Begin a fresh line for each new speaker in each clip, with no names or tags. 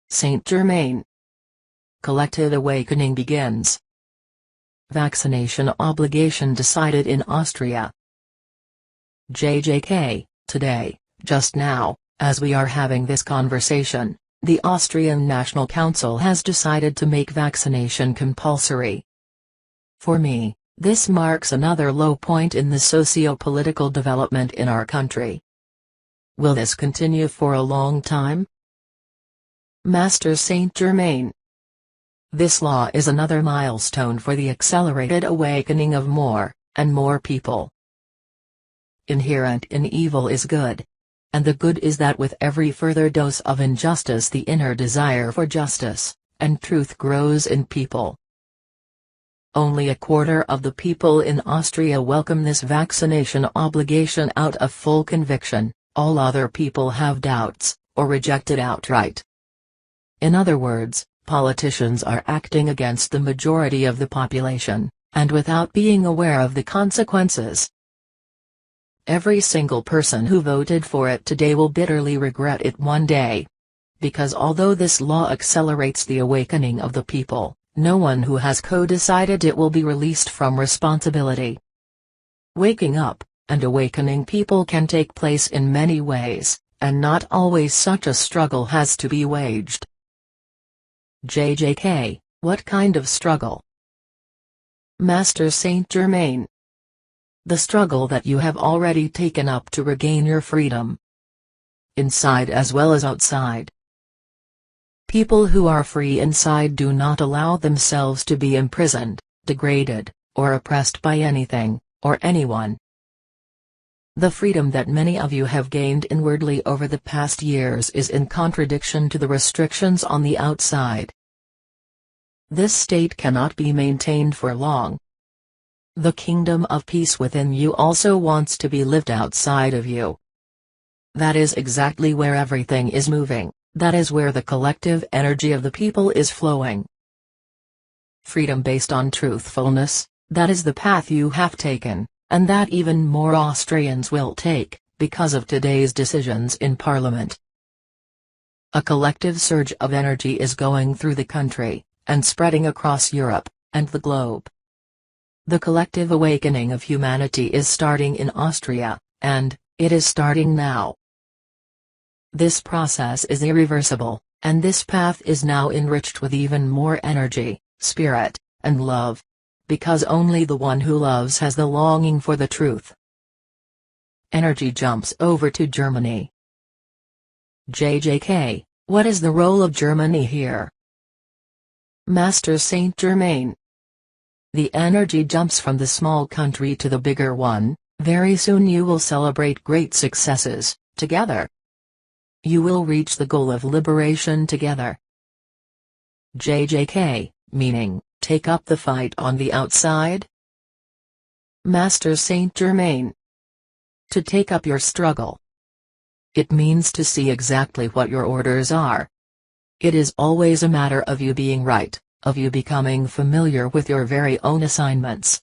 Saint-Germain. Collective awakening begins. Vaccination obligation decided in Austria. JJK, today, just now, as we are having this conversation, the Austrian National Council has decided to make vaccination compulsory. For me, this marks another low point in the socio-political development in our country. Will this continue for a long time? Master Saint-Germain. This law is another milestone for the accelerated awakening of more and more people. Inherent in evil is good. And the good is that with every further dose of injustice the inner desire for justice and truth grows in people. Only a quarter of the people in Austria welcome this vaccination obligation out of full conviction, all other people have doubts, or reject it outright. In other words, politicians are acting against the majority of the population, and without being aware of the consequences. Every single person who voted for it today will bitterly regret it one day. Because although this law accelerates the awakening of the people, no one who has co-decided it will be released from responsibility. Waking up and awakening people can take place in many ways, and not always such a struggle has to be waged. JJK, what kind of struggle? Master Saint-Germain. The struggle that you have already taken up to regain your freedom. Inside as well as outside. People who are free inside do not allow themselves to be imprisoned, degraded, or oppressed by anything, or anyone. The freedom that many of you have gained inwardly over the past years is in contradiction to the restrictions on the outside. This state cannot be maintained for long. The kingdom of peace within you also wants to be lived outside of you. That is exactly where everything is moving, that is where the collective energy of the people is flowing. Freedom based on truthfulness, that is the path you have taken, and that even more Austrians will take, because of today's decisions in Parliament. A collective surge of energy is going through the country, and spreading across Europe, and the globe. The collective awakening of humanity is starting in Austria, and it is starting now. This process is irreversible, and this path is now enriched with even more energy, spirit, and love. Because only the one who loves has the longing for the truth. Energy jumps over to Germany. JJK, what is the role of Germany here? Master Saint-Germain. The energy jumps from the small country to the bigger one. Very soon you will celebrate great successes, together. You will reach the goal of liberation together. JJK, meaning, take up the fight on the outside? Master Saint-Germain. To take up your struggle. It means to see exactly what your orders are. It is always a matter of you being right, of you becoming familiar with your very own assignments.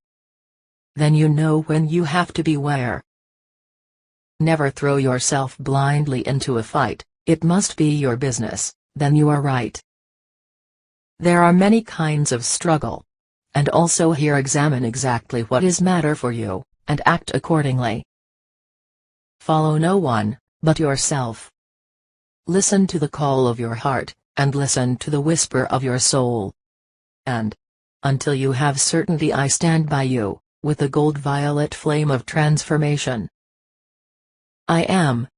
Then you know when you have to be where. Never throw yourself blindly into a fight, it must be your business, then you are right. There are many kinds of struggle. And also here examine exactly what is matter for you, and act accordingly. Follow no one, but yourself. Listen to the call of your heart, and listen to the whisper of your soul. And, until you have certainty I stand by you, with the gold-violet flame of transformation. I am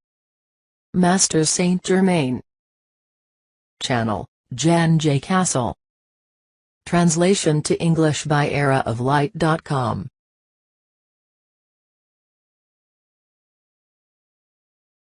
Master Saint-Germain. Channel, Jahn J Kassl. Translation to English by eraoflight.com